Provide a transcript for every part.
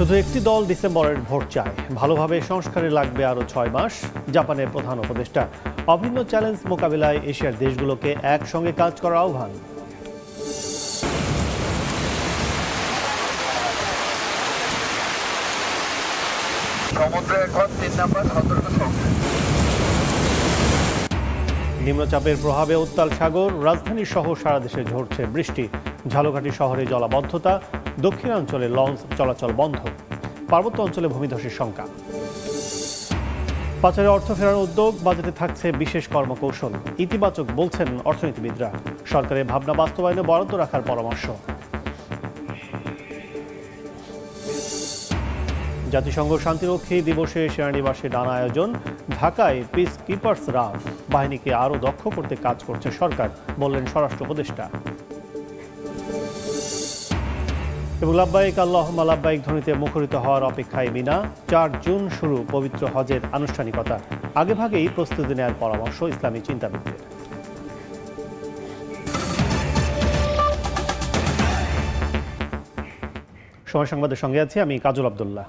শুধু একটি দল ডিসেম্বরের ভোট চায়, ভালোভাবে সংস্কারে লাগবে আরও 6 মাস। জাপানের প্রধান উপদেষ্টা অভিন্ন চ্যালেঞ্জ মোকাবিলায় এশিয়ার দেশগুলোকে একসঙ্গে কাজ করার আহ্বান। নিম্নচাপের প্রভাবে উত্তাল সাগর, রাজধানী সহ সারা দেশে ঝরছে বৃষ্টি। ঝালকাঠি শহরে জলাবদ্ধতা, দক্ষিণাঞ্চলে লঞ্চ চলাচল বন্ধ, পার্বত্য অঞ্চলে ভূমিধসের শঙ্কা। পাচারে অর্থ ফেরানোর উদ্যোগ, বাজেটে থাকছে বিশেষ কর্মকৌশল। ইতিবাচক বলছেন অর্থনীতিবিদরা, সরকারের ভাবনা বাস্তবায়নে বরাদ্দ রাখার পরামর্শ। জাতিসংঘ শান্তিরক্ষী দিবসে সেনানিবাসে নানা আয়োজন। ঢাকায় পিস কিপার্সরা বাহিনীকে আরও দক্ষ করতে কাজ করছে সরকার, বললেন স্বরাষ্ট্র উপদেষ্টা। এবং লাব্বাইক আল্লাহুম্মা লাব্বাইক ধ্বনিতে মুখরিত হওয়ার অপেক্ষায় মিনা। 4 জুন শুরু পবিত্র হজের আনুষ্ঠানিকতা, আগেভাগেই প্রস্তুতি নেওয়ার পরামর্শ ইসলামী চিন্তাবিদদের। সময় সংবাদের সঙ্গে আছি আমি কাজল আব্দুল্লাহ।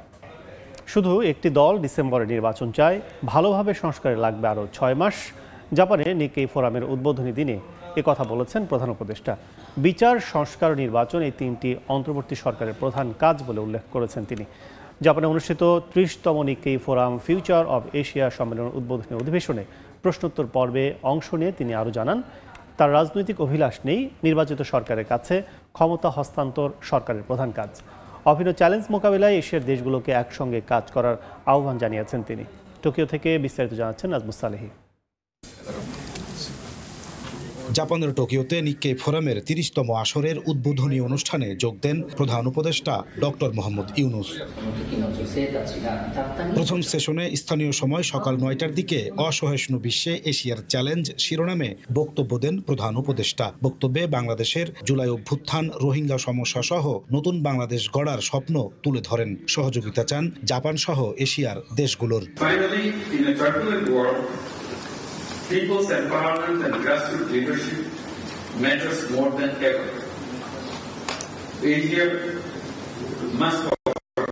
শুধু একটি দল ডিসেম্বরে নির্বাচন চায়, ভালোভাবে সংস্কারে লাগবে আরও 6 মাস। জাপানে নিক্কেই ফোরামের উদ্বোধনী দিনে কথা বলেছেন প্রধান উপদেষ্টা। বিচার, সংস্কার ও নির্বাচন, এই 3টি অন্তর্বর্তী সরকারের প্রধান কাজ বলে উল্লেখ করেছেন তিনি। জাপানে অনুষ্ঠিত 30তম Nikkei forum future of Asia সম্মেলনের উদ্বোধনী অধিবেশনে প্রশ্নোত্তর পর্বে অংশ নিয়ে তিনি আরও জানান, তার রাজনৈতিক অভিলাষ নেই, নির্বাচিত সরকারের কাছে ক্ষমতা হস্তান্তর সরকারের প্রধান কাজ। অভিন্ন চ্যালেঞ্জ মোকাবিলায় এশিয়ার দেশগুলোকে একসঙ্গে কাজ করার আহ্বান জানিয়েছেন তিনি। টোকিও থেকে বিস্তারিত জানাচ্ছেন নাজমুস সালেহী। জাপানের টোকিওতে নিক্কেই ফোরামের 30তম আসরের উদ্বোধনী অনুষ্ঠানে যোগ দেন প্রধান উপদেষ্টা ডক্টর মোহাম্মদ ইউনুস। প্রথম সেশনে স্থানীয় সময় সকাল 9টার দিকে অসহিষ্ণু বিশ্বে এশিয়ার চ্যালেঞ্জ শিরোনামে বক্তব্য দেন প্রধান উপদেষ্টা। বক্তব্যে বাংলাদেশের জুলাই অভ্যুত্থান, রোহিঙ্গা সমস্যা সহ নতুন বাংলাদেশ গড়ার স্বপ্ন তুলে ধরেন। সহযোগিতা চান জাপান সহ এশিয়ার দেশগুলোর। People's empowerment and grassroots leadership matters more than ever. Asia must offer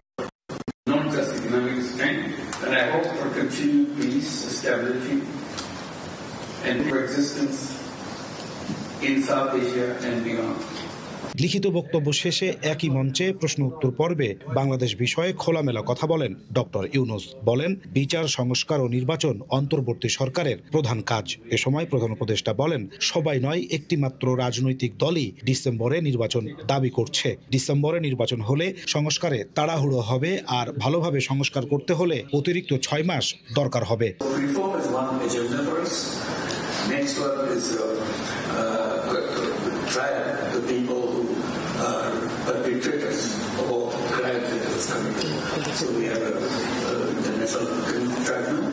not just economic strength, and I hope for continued peace, stability, and coexistence in South Asia and beyond. লিখিত বক্তব্য শেষে একই মঞ্চে প্রশ্ন উত্তর পর্বে বাংলাদেশ বিষয়ে খোলামেলা কথা বলেন ডক্টর ইউনুস। বলেন, বিচার, সংস্কার ও নির্বাচন অন্তর্বর্তী সরকারের প্রধান কাজ। এ সময় প্রধান উপদেষ্টা বলেন, সবাই নয়, একটি মাত্র রাজনৈতিক দলই ডিসেম্বরে নির্বাচন দাবি করছে। ডিসেম্বরে নির্বাচন হলে সংস্কারে তাড়াহুড়ো হবে, আর ভালোভাবে সংস্কার করতে হলে অতিরিক্ত 6 মাস দরকার হবে। Perpetrators of all crimes that was committed. So we have a international tribunal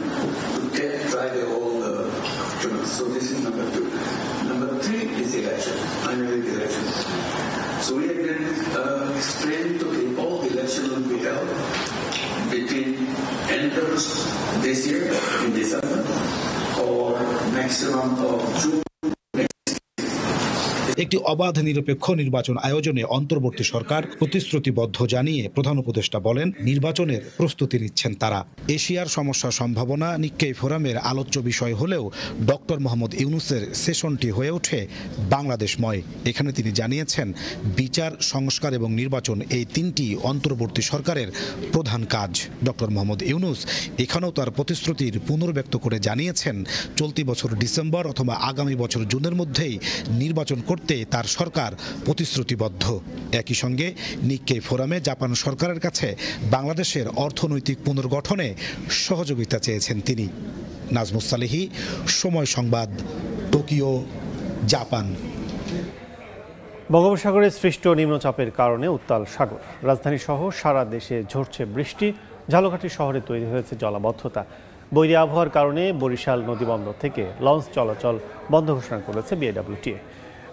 to try all the criminals. So this is number 2. Number 3 is election, finally the election. So we have been explaining to people the election will be held between end of this year in December or maximum of June. একটি অবাধ নিরপেক্ষ নির্বাচন আয়োজনে অন্তর্বর্তী সরকার প্রতিশ্রুতিবদ্ধ জানিয়ে প্রধান উপদেষ্টা বলেন, নির্বাচনের প্রস্তুতি নিচ্ছেন তারা। এশিয়ার সমস্যা সম্ভাবনা নিক্কেই ফোরামের আলোচ্য বিষয় হলেও ডক্টর মোহাম্মদ ইউনুসের সেশনটি হয়ে ওঠে বাংলাদেশময়। এখানে তিনি জানিয়েছেন, বিচার, সংস্কার এবং নির্বাচন, এই 3টি অন্তর্বর্তী সরকারের প্রধান কাজ। ডক্টর মোহাম্মদ ইউনুস এখানেও তার প্রতিশ্রুতির পুনর্ব্যক্ত করে জানিয়েছেন, চলতি বছর ডিসেম্বর অথবা আগামী বছর জুনের মধ্যেই নির্বাচন করতে তার সরকার প্রতিশ্রুতিবদ্ধ। একই সঙ্গে নিক্কেই ফোরামে জাপান সরকারের কাছে বাংলাদেশের অর্থনৈতিক পুনর্গঠনে সহযোগিতা চেয়েছেন তিনি। নাজমুস সালেহী, সময় সংবাদ, টোকিও, জাপান। বঙ্গোপসাগরে সৃষ্ট নিম্নচাপের কারণে উত্তাল সাগর, রাজধানী সহ সারা দেশে ঝরছে বৃষ্টি। ঝালকাঠি শহরে তৈরি হয়েছে জলাবদ্ধতা। বৈরী আবহাওয়ার কারণে বরিশাল নদীবন্দর থেকে লঞ্চ চলাচল বন্ধ ঘোষণা করেছে বিএডব্লিউটিএ।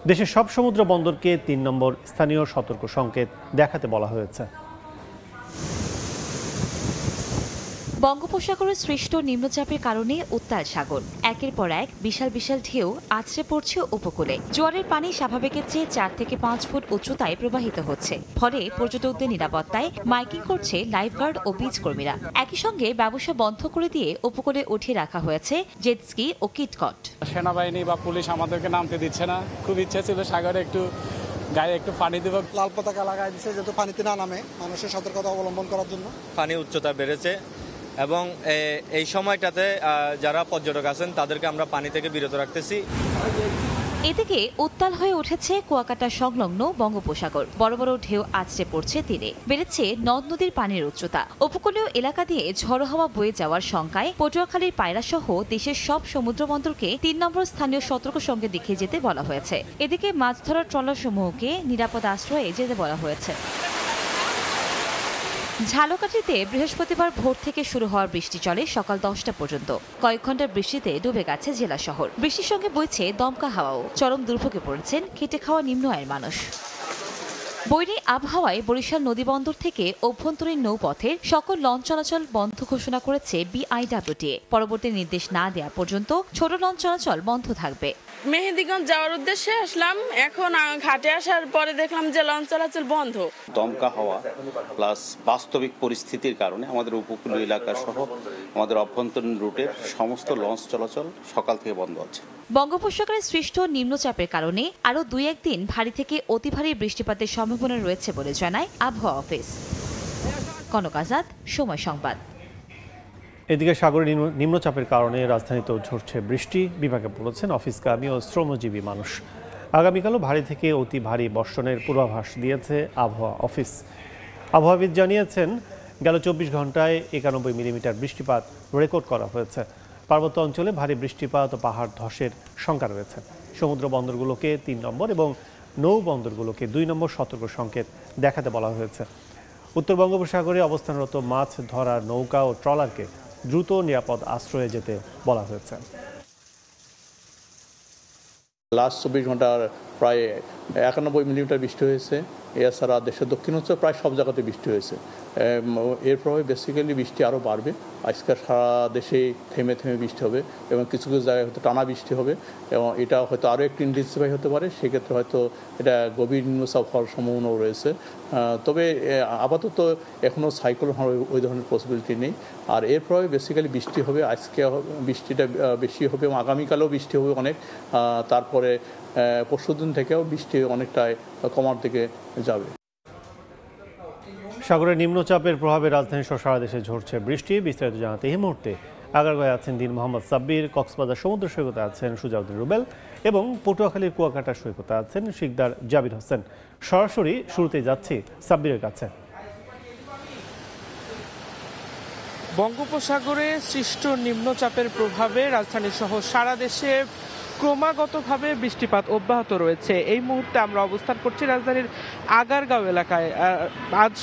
দেশের সব সমুদ্র বন্দরকে 3 নম্বর স্থানীয় সতর্ক সংকেত দেখাতে বলা হয়েছে। বঙ্গোপসাগরে সৃষ্ট নিম্নচাপের কারণে উত্তাল সাগর, একের পর এক বিশাল বিশাল ঢেউ আছড়ে পড়ছে উপকূলে। জোয়ারের পানি স্বাভাবিকের চেয়ে 4 থেকে 5 ফুট উচ্চতায় প্রবাহিত হচ্ছে। ফলে পর্যটকদের নিরাপত্তায় মাইকিং করছে লাইফগার্ড ও বিচ কর্মীরা। একই সঙ্গে ব্যবসা বন্ধ করে দিয়ে উপকূলে উঠিয়ে রাখা হয়েছে জেট স্কি ও কিটকট। সেনাবাহিনী বা পুলিশ আমাদেরকে নামতে দিচ্ছে না। খুব ইচ্ছে ছিল সাগরে একটু গায়ে একটু পানি দেব। লাল পতাকা লাগাই দিচ্ছে যাতে পানিতে না নামে, মানুষের সতর্কতা অবলম্বন করার জন্য। পানি উচ্চতা বেড়েছে এবং এই সময়টাতে যারা পর্যটক আছেন তাদেরকে আমরা পানি থেকে বিরত রাখতেছি। এদিকে উত্তাল হয়ে উঠেছে কুয়াকাটা সংলগ্ন বঙ্গোপসাগর। বড় বড় ঢেউ আছড়ে পড়ছে তীরে, বেড়েছে নদ নদীর পানির উচ্চতা। উপকূলীয় এলাকা দিয়ে ঝড়ো হাওয়া বয়ে যাওয়ার শঙ্কায় পটুয়াখালীর পায়রা সহ দেশের সব সমুদ্র বন্দরকে 3 নম্বর স্থানীয় সতর্ক সঙ্গে দেখিয়ে যেতে বলা হয়েছে। এদিকে মাছ ধরার ট্রলার সমূহকে নিরাপদ আশ্রয়ে যেতে বলা হয়েছে। ঝালকাঠিতে বৃহস্পতিবার ভোর থেকে শুরু হওয়ার বৃষ্টি চলে সকাল 10টা পর্যন্ত। কয়েক ঘন্টার বৃষ্টিতে ডুবে গেছে জেলা শহর। বৃষ্টির সঙ্গে বইছে দমকা হাওয়াও। চরম দুর্ভোগে পড়েছেন খেটে খাওয়া নিম্ন আয়ের মানুষ। বৈরী আবহাওয়ায় বরিশাল নদীবন্দর থেকে অভ্যন্তরীণ নৌপথের সকল লঞ্চ চলাচল বন্ধ ঘোষণা করেছে বিআইডব্লিউটিএ। পরবর্তী নির্দেশ না দেওয়া পর্যন্ত ছোট লঞ্চ চলাচল বন্ধ থাকবে। মেহেন্দিগঞ্জ যাওয়ার উদ্দেশ্যে আসলাম, এখন ঘাটে আসার পরে দেখলাম যে লঞ্চ চলাচল বন্ধ। দমকা হাওয়া প্লাস বাস্তবিক পরিস্থিতির কারণে আমাদের উপকূলীয় এলাকা সহ আমাদের অভ্যন্তরীণ রুটের সমস্ত লঞ্চ চলাচল সকাল থেকে বন্ধ আছে। বঙ্গোপসাগরে সৃষ্ট নিম্নচাপের কারণে আরও 2-1 দিন ভারী থেকে অতি ভারী বৃষ্টিপাতের সম্ভাবনা রয়েছে বলে জানায় আবহাওয়া অফিস। কনক আজাদ, সময় সংবাদ। এদিকে সাগরে নিম্নচাপের কারণে রাজধানীতেও ঝরছে বৃষ্টি। বিভাগে বলেছেন অফিসগামী ও শ্রমজীবী মানুষ। আগামীকালও ভারী থেকে অতি ভারী বর্ষণের পূর্বাভাস দিয়েছে আবহাওয়া অফিস। আবহাওয়াবিদ জানিয়েছেন গেল 24 ঘন্টায় 91 মিলিমিটার বৃষ্টিপাত রেকর্ড করা হয়েছে। পার্বত্য অঞ্চলে ভারী বৃষ্টিপাত ও পাহাড় ধসের শঙ্কা রয়েছে। সমুদ্র বন্দরগুলোকে 3 নম্বর এবং নৌ বন্দরগুলোকে 2 নম্বর সতর্ক সংকেত দেখাতে বলা হয়েছে। উত্তর বঙ্গোপসাগরে অবস্থানরত মাছ ধরার নৌকা ও ট্রলারকে দ্রুত নিরাপদ আশ্রয়ে যেতে বলা হয়েছে। লাস্ট 24 ঘন্টার প্রায় 91 মিলিমিটার বৃষ্টি হয়েছে। এছাড়া দেশের দক্ষিণাঞ্চলে প্রায় সব জায়গাতে বৃষ্টি হয়েছে। এর প্রভাবে বেসিক্যালি বৃষ্টি আরও বাড়বে। আজকে সারা দেশে থেমে থেমে বৃষ্টি হবে এবং কিছু কিছু জায়গায় হয়তো টানা বৃষ্টি হবে এবং এটা হয়তো আরও একটু ইন্টেন্সিফাই হতে পারে। সেক্ষেত্রে হয়তো এটা গভীর নিম্নচাপ হওয়ার সম্ভাবনাও রয়েছে। তবে আপাতত এখনও সাইক্লোন হওয়ার ওই ধরনের পসিবিলিটি নেই। আর এর প্রভাবে বেসিক্যালি বৃষ্টি হবে। আজকে বৃষ্টিটা বেশি হবে এবং আগামীকালেও বৃষ্টি হবে অনেক। তারপরে পরশুদিন থেকেও বৃষ্টি অনেকটাই কমার দিকে যাবে। সাগরের নিম্নচাপের প্রভাবে রাজধানী সহ সারা দেশে ঝরছে বৃষ্টি। বিস্তারিত জানাতে এই মুহূর্তে আগারগাঁয়ে আছেন দিন মোহাম্মদ সাব্বির, কক্সবাজার সমুদ্র সৈকতে আছেন সুজাউদ্দিন রুবেল এবং পটুয়াখালীর কুয়াকাটা সৈকতে আছেন শিকদার জাবির হোসেন। সরাসরি শুরুতেই যাচ্ছি সাব্বিরের কাছে। বঙ্গোপসাগরে সৃষ্ট নিম্নচাপের প্রভাবে রাজধানী সহ সারা দেশে ক্রমাগতভাবে বৃষ্টিপাত অব্যাহত রয়েছে। এই মুহূর্তে আমরা অবস্থান করছি রাজধানীর আগারগাঁও এলাকায়। আজ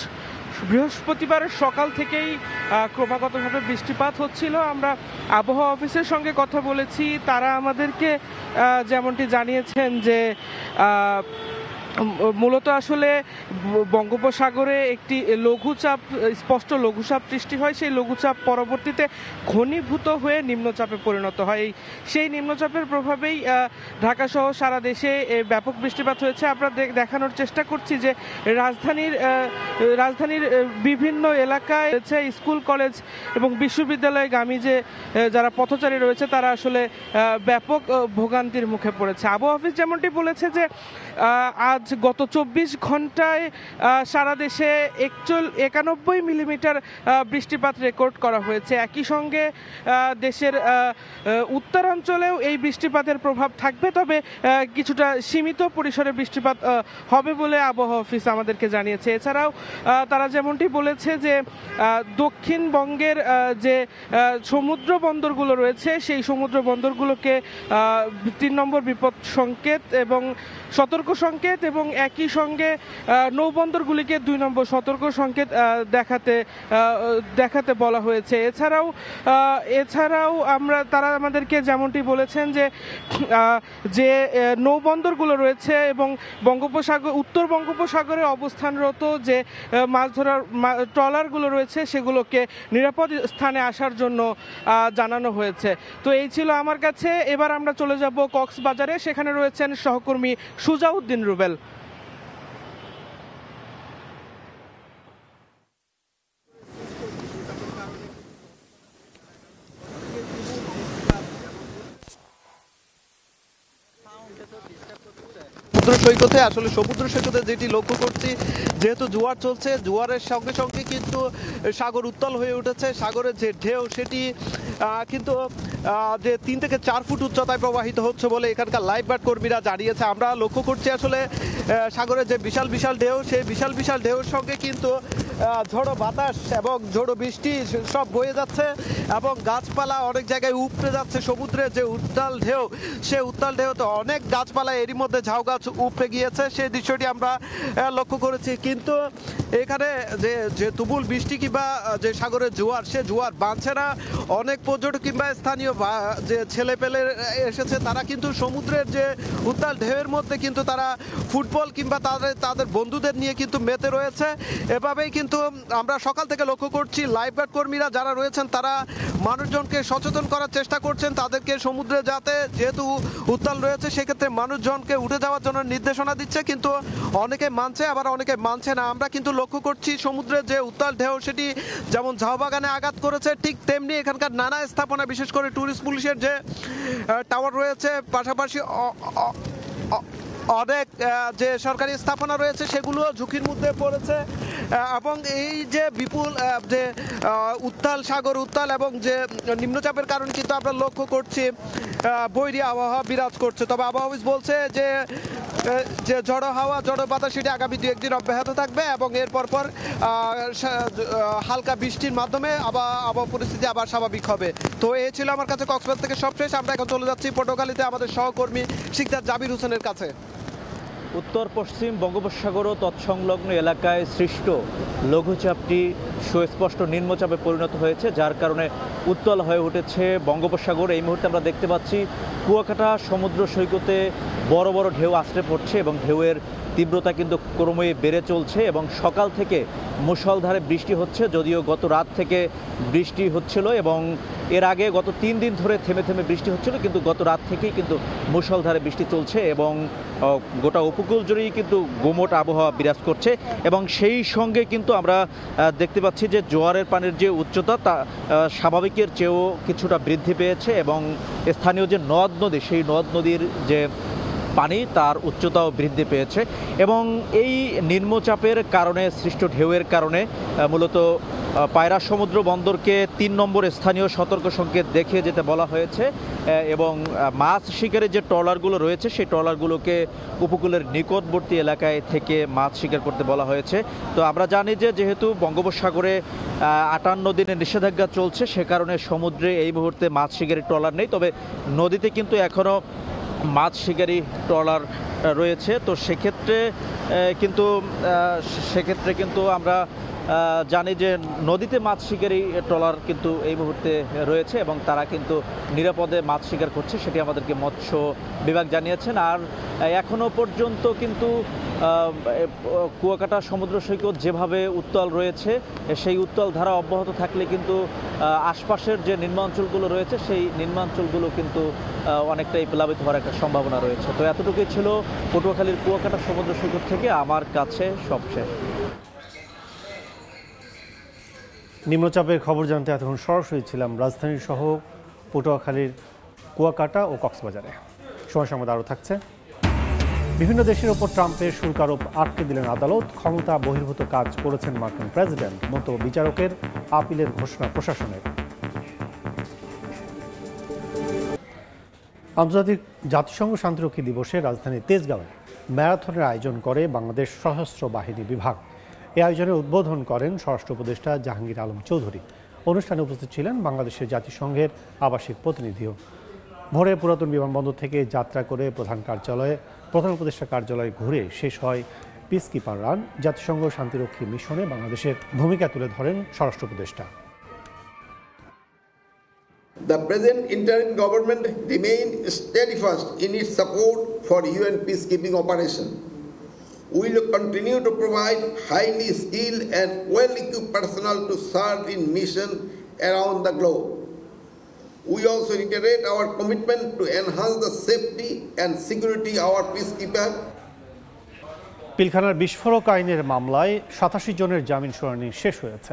বৃহস্পতিবারের সকাল থেকেই ক্রমাগতভাবে বৃষ্টিপাত হচ্ছিল। আমরা আবহাওয়া অফিসের সঙ্গে কথা বলেছি, তারা আমাদেরকে যেমনটি জানিয়েছেন যে মূলত আসলে বঙ্গোপসাগরে একটি লঘুচাপ, স্পষ্ট লঘুচাপ সৃষ্টি হয়। সেই লঘুচাপ পরবর্তীতে ঘনীভূত হয়ে নিম্নচাপে পরিণত হয়। সেই নিম্নচাপের প্রভাবেই ঢাকাসহ সারা দেশে ব্যাপক বৃষ্টিপাত হয়েছে। আমরা দেখানোর চেষ্টা করছি যে রাজধানীর বিভিন্ন এলাকায় রয়েছে স্কুল, কলেজ এবং বিশ্ববিদ্যালয়গামী যে যারা পথচারী রয়েছে তারা আসলে ব্যাপক ভোগান্তির মুখে পড়েছে। আবহাওয়া অফিস যেমনটি বলেছে যে আজ গত 24 ঘন্টায় সারা দেশে 91 মিলিমিটার বৃষ্টিপাত রেকর্ড করা হয়েছে। একই সঙ্গে দেশের উত্তরাঞ্চলেও এই বৃষ্টিপাতের প্রভাব থাকবে, তবে কিছুটা সীমিত পরিসরে বৃষ্টিপাত হবে বলে আবহাওয়া অফিস আমাদেরকে জানিয়েছে। এছাড়াও তারা যেমনটি বলেছে যে দক্ষিণবঙ্গের যে সমুদ্র বন্দরগুলো রয়েছে সেই সমুদ্র বন্দরগুলোকে 3 নম্বর বিপদ সংকেত এবং সতর্ক সংকেত এবং একই সঙ্গে নৌবন্দরগুলিকে 2 নম্বর সতর্ক সংকেত দেখাতে বলা হয়েছে। এছাড়াও তারা আমাদেরকে যেমনটি বলেছেন যে নৌবন্দরগুলো রয়েছে এবং উত্তর বঙ্গোপসাগরে অবস্থানরত যে মাছ ধরার ট্রলারগুলো রয়েছে সেগুলোকে নিরাপদ স্থানে আসার জন্য জানানো হয়েছে। তো এই ছিল আমার কাছে। এবার আমরা চলে যাব কক্সবাজারে, সেখানে রয়েছেন সহকর্মী সুজাউদ্দিন রুবেল। সমুদ্র সৈকতে যেটি লক্ষ্য করছি, যেহেতু জোয়ার চলছে, জোয়ারের সঙ্গে সঙ্গে কিন্তু সাগর উত্তাল হয়ে উঠেছে। সাগরের যে ঢেউ সেটি কিন্তু যে 3 থেকে 4 ফুট উচ্চতায় প্রবাহিত হচ্ছে বলে এখানকার লাইফ গার্ড কর্মীরা জানিয়েছে। আমরা লক্ষ্য করছি আসলে সাগরের যে বিশাল বিশাল ঢেউ, সেই বিশাল বিশাল ঢেউর সঙ্গে কিন্তু ঝড়ো বাতাস এবং ঝড়ো বৃষ্টি সব বয়ে যাচ্ছে এবং গাছপালা অনেক জায়গায় উপড়ে যাচ্ছে। সমুদ্রের যে উত্তাল ঢেউ, সে উত্তাল ঢেউতে অনেক গাছপালা এরই মধ্যে ঝাউ গাছ উপড়ে গিয়েছে, সেই দৃশ্যটি আমরা লক্ষ্য করেছি। কিন্তু এখানে যে তুমুল বৃষ্টি কিংবা যে সাগরের জোয়ার, সে জোয়ার বাঁধছে না। অনেক পর্যটক কিংবা স্থানীয় যে ছেলে পেলে এসেছে, তারা কিন্তু সমুদ্রের যে উত্তাল ঢেউয়ের মধ্যে কিন্তু তারা ফুটবল কিংবা তাদের বন্ধুদের নিয়ে কিন্তু মেতে রয়েছে। এভাবেই কিন্তু আমরা সকাল থেকে লক্ষ্য করছি লাইফ গার্ড কর্মীরা যারা রয়েছেন তারা মানুষজনকে সচেতন করার চেষ্টা করছেন, তাদেরকে সমুদ্রে যাতে যেহেতু উত্তাল রয়েছে সেক্ষেত্রে মানুষজনকে উঠে যাওয়ার জন্য নির্দেশনা দিচ্ছে, কিন্তু অনেকে মানছে আবার অনেকে মানছে না। আমরা কিন্তু লক্ষ্য করছি সমুদ্রের যে উত্তাল ঢেউ সেটি যেমন ঝাউবাগানে আঘাত করেছে, ঠিক তেমনি এখানকার নানা স্থাপনা, বিশেষ করে ট্যুরিস্ট পুলিশের যে টাওয়ার রয়েছে, পাশাপাশি অনেক যে সরকারি স্থাপনা রয়েছে সেগুলো ঝুঁকির মধ্যে পড়েছে। এবং এই যে বিপুল যে সাগর উত্তাল এবং যে নিম্নচাপের কারণে কিন্তু আমরা লক্ষ্য করছি বৈরী আবহাওয়া বিরাজ করছে। তবে আবহাওয়া অফিস বলছে যে ঝড়ো হাওয়া, ঝড়ো বাতাস সেটি আগামী 2-1 দিন অব্যাহত থাকবে এবং এর পর হালকা বৃষ্টির মাধ্যমে আবহাওয়া পরিস্থিতি আবার স্বাভাবিক হবে। তো এই ছিল আমার কাছে কক্সবাজার থেকে সবশেষ। আমরা এখন চলে যাচ্ছি পটুয়াখালীতে আমাদের সহকর্মী শিকদার জাবির হোসেনের কাছে। উত্তর পশ্চিম বঙ্গোপসাগর ও তৎসংলগ্ন এলাকায় সৃষ্ট লঘুচাপটি সুস্পষ্ট নিম্নচাপে পরিণত হয়েছে, যার কারণে উত্তাল হয়ে উঠেছে বঙ্গোপসাগর। এই মুহূর্তে আমরা দেখতে পাচ্ছি কুয়াকাটা সমুদ্র সৈকতে বড় বড় ঢেউ আছড়ে পড়ছে এবং ঢেউয়ের তীব্রতা কিন্তু ক্রমেই বেড়ে চলছে এবং সকাল থেকে মুষলধারে বৃষ্টি হচ্ছে। যদিও গত রাত থেকে বৃষ্টি হচ্ছিল এবং এর আগে গত 3 দিন ধরে থেমে থেমে বৃষ্টি হচ্ছিল, কিন্তু গত রাত থেকেই কিন্তু মুষলধারে বৃষ্টি চলছে এবং গোটা উপকূল জুড়েই কিন্তু গুমোট আবহাওয়া বিরাজ করছে। এবং সেই সঙ্গে কিন্তু আমরা দেখতে পাচ্ছি যে জোয়ারের পানির যে উচ্চতা তা স্বাভাবিকের চেয়েও কিছুটা বৃদ্ধি পেয়েছে এবং স্থানীয় যে নদ নদী, সেই নদ নদীর যে পানি তার উচ্চতাও বৃদ্ধি পেয়েছে। এবং এই নিম্নচাপের কারণে সৃষ্ট ঢেউয়ের কারণে মূলত পায়রা সমুদ্র বন্দরকে 3 নম্বর স্থানীয় সতর্ক সংকেত দেখিয়ে যেতে বলা হয়েছে এবং মাছ শিকারের যে ট্রলারগুলো রয়েছে সেই ট্রলারগুলোকে উপকূলের নিকটবর্তী এলাকায় থেকে মাছ শিকার করতে বলা হয়েছে। তো আমরা জানি যে যেহেতু বঙ্গোপসাগরে 58 দিনের নিষেধাজ্ঞা চলছে, সে কারণে সমুদ্রে এই মুহূর্তে মাছ শিকারের ট্রলার নেই, তবে নদীতে কিন্তু এখনও মাছ শিকারি ট্রলার রয়েছে। তো সেক্ষেত্রে কিন্তু আমরা জানি যে নদীতে মাছ শিকারি ট্রলার কিন্তু এই মুহূর্তে রয়েছে এবং তারা কিন্তু নিরাপদে মাছ শিকার করছে, সেটি আমাদেরকে মৎস্য বিভাগ জানিয়েছেন। আর এখনও পর্যন্ত কিন্তু কুয়াকাটা সমুদ্র সৈকত যেভাবে উত্তাল রয়েছে, সেই উত্তাল ধারা অব্যাহত থাকলে কিন্তু আশপাশের যে নিম্নাঞ্চলগুলো রয়েছে সেই নিম্নাঞ্চলগুলো কিন্তু অনেকটাই প্লাবিত হওয়ার একটা সম্ভাবনা রয়েছে। তো এতটুকুই ছিল পটুয়াখালীর কুয়াকাটা সমুদ্র সৈকত থেকে আমার কাছে সবশেষ। নিম্নচাপের খবর জানতে এতক্ষণ সরাসরি ছিলাম রাজধানীর সহ পটুয়াখালীর কুয়াকাটা ও কক্সবাজারে। সময় সংবাদ আরও থাকছে। বিভিন্ন দেশের ওপর ট্রাম্পের শুল্ক আরোপ আটকে দিলেন আদালত। ক্ষমতা বহির্ভূত কাজ করেছেন মার্কিন প্রেসিডেন্ট, মন্তব্য বিচারকের, আপিলের ঘোষণা প্রশাসনের। আন্তর্জাতিক জাতিসংঘ শান্তিরক্ষী দিবসে রাজধানীর তেজগাঁওয়ে ম্যারাথনের আয়োজন করে বাংলাদেশ সশস্ত্র বাহিনী বিভাগ। এই আয়োজনের উদ্বোধন করেন স্বরাষ্ট্র উপদেষ্টা জাহাঙ্গীর আলম চৌধুরী। অনুষ্ঠানে উপস্থিত ছিলেন বাংলাদেশের জাতিসংঘের আবাসিক প্রতিনিধিও। ভোরে পুরাতন বিমানবন্দর থেকে যাত্রা করে প্রধান কার্যালয়ে প্রধান উপদেষ্টা কার্যালয় ঘুরে শেষ হয় পিস কিপার রান। জাতিসংঘ শান্তিরক্ষী মিশনে বাংলাদেশের ভূমিকা তুলে ধরেন স্বরাষ্ট্র উপদেষ্টা। The present interim government remains steadfast in its support for UN peacekeeping operation. We will continue to provide highly skilled and well-equipped personnel to serve in mission around the globe. We also reiterate our commitment to enhance the safety and security of our peacekeepers. পিলখানার বিস্ফোরক আইনের মামলায় 87 জনের জামিন শুনানি শেষ হয়েছে।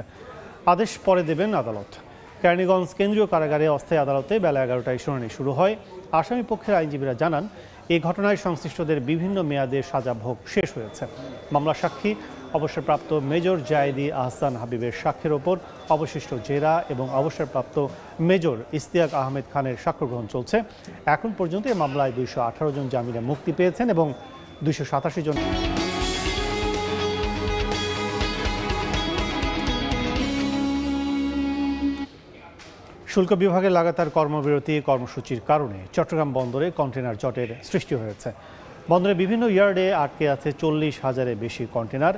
আদেশ পরে দেবেন আদালত। কেরানীগঞ্জ কেন্দ্রীয় কারাগারে অস্থায়ী আদালতে বেলা 11টায় শুনানি শুরু হয়। আসামি পক্ষের আইনজীবীরা জানান, এই ঘটনায় সংশ্লিষ্টদের বিভিন্ন মেয়াদে সাজা ভোগ শেষ হয়েছে। মামলার সাক্ষী অবসরপ্রাপ্ত মেজর জায়েদি আহসান হাবিবের সাক্ষ্যের ওপর অবশিষ্ট জেরা এবং অবসরপ্রাপ্ত মেজর ইশতিয়াক আহমেদ খানের সাক্ষ্য গ্রহণ চলছে। এখন পর্যন্ত এই মামলায় 218 জন জামিনে মুক্তি পেয়েছেন এবং 287 জন শুল্ক বিভাগের লাগাতার কর্মবিরতি কর্মসূচির কারণে চট্টগ্রাম বন্দরে কন্টেনার জটের সৃষ্টি হয়েছে। বন্দরে বিভিন্ন ইয়ার্ডে আটকে আছে 40,000-এর বেশি কন্টেনার।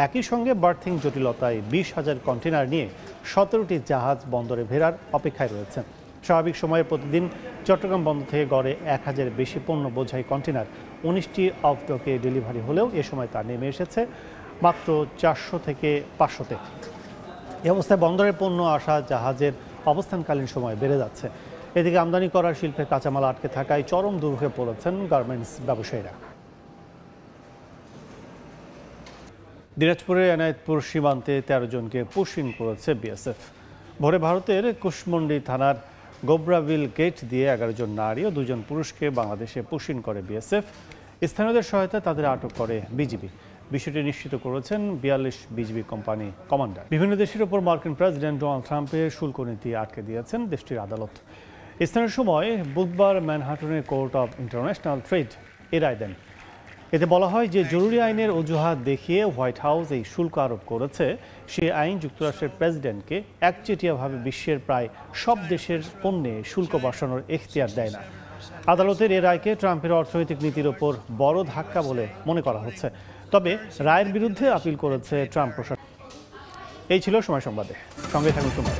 একই সঙ্গে বার্থিং জটিলতায় 20,000 কন্টেনার নিয়ে 17টি জাহাজ বন্দরে ফেরার অপেক্ষায় রয়েছে। স্বাভাবিক সময়ে প্রতিদিন চট্টগ্রাম বন্দর থেকে গড়ে 1,000-এর বেশি পণ্য বোঝাই কন্টেনার 19টি অফডকে ডেলিভারি হলেও এ সময় তা নেমে এসেছে মাত্র 400 থেকে 500-তে। এই অবস্থায় বন্দরের পণ্য আসা জাহাজের অবস্থানকালীন সময় বেড়ে যাচ্ছে। এদিকে আমদানি করা শিল্পের কাঁচামাল আটকে থাকায় চরম দুর্ভোগে পড়েছেন গার্মেন্টস ব্যবসায়ীরা। দিনাজপুরের এনায়েতপুর সীমান্তে 13 জনকে পুশিং করেছে বিএসএফ। ভোরে ভারতের কুশমন্ডি থানার গোবরাবিল গেট দিয়ে 11 জন নারী ও 2 জন পুরুষকে বাংলাদেশে পুশিং করে বিএসএফ। স্থানীয়দের সহায়তায় তাদের আটক করে বিজিবি। বিষয়টি নিশ্চিত করেছেন 42 বিজিবি কোম্পানি কমান্ডার। বিভিন্ন দেশের ওপর মার্কিন প্রেসিডেন্ট ডোনাল্ড ট্রাম্পের শুল্ক নীতি আটকে দিয়েছেন দেশটির আদালত। স্থানীয় সময় বুধবার ম্যানহাটনের কোর্ট অব ইন্টারন্যাশনাল ট্রেড এ রায় দেন। এতে বলা হয় যে জরুরি আইনের অজুহাত দেখিয়ে হোয়াইট হাউস এই শুল্ক আরোপ করেছে। সেই আইন যুক্তরাষ্ট্রের প্রেসিডেন্টকে একচেটিয়াভাবে বিশ্বের প্রায় সব দেশের পণ্যে শুল্ক বসানোর এখতিয়ার দেয় না। আদালতের এ রায়কে ট্রাম্পের অর্থনৈতিক নীতির ওপর বড় ধাক্কা বলে মনে করা হচ্ছে। তবে রায়ের বিরুদ্ধে আপিল করেছে ট্রাম্প প্রশাসন। এই ছিল সময় সংবাদে, সঙ্গে থাকুন সময়।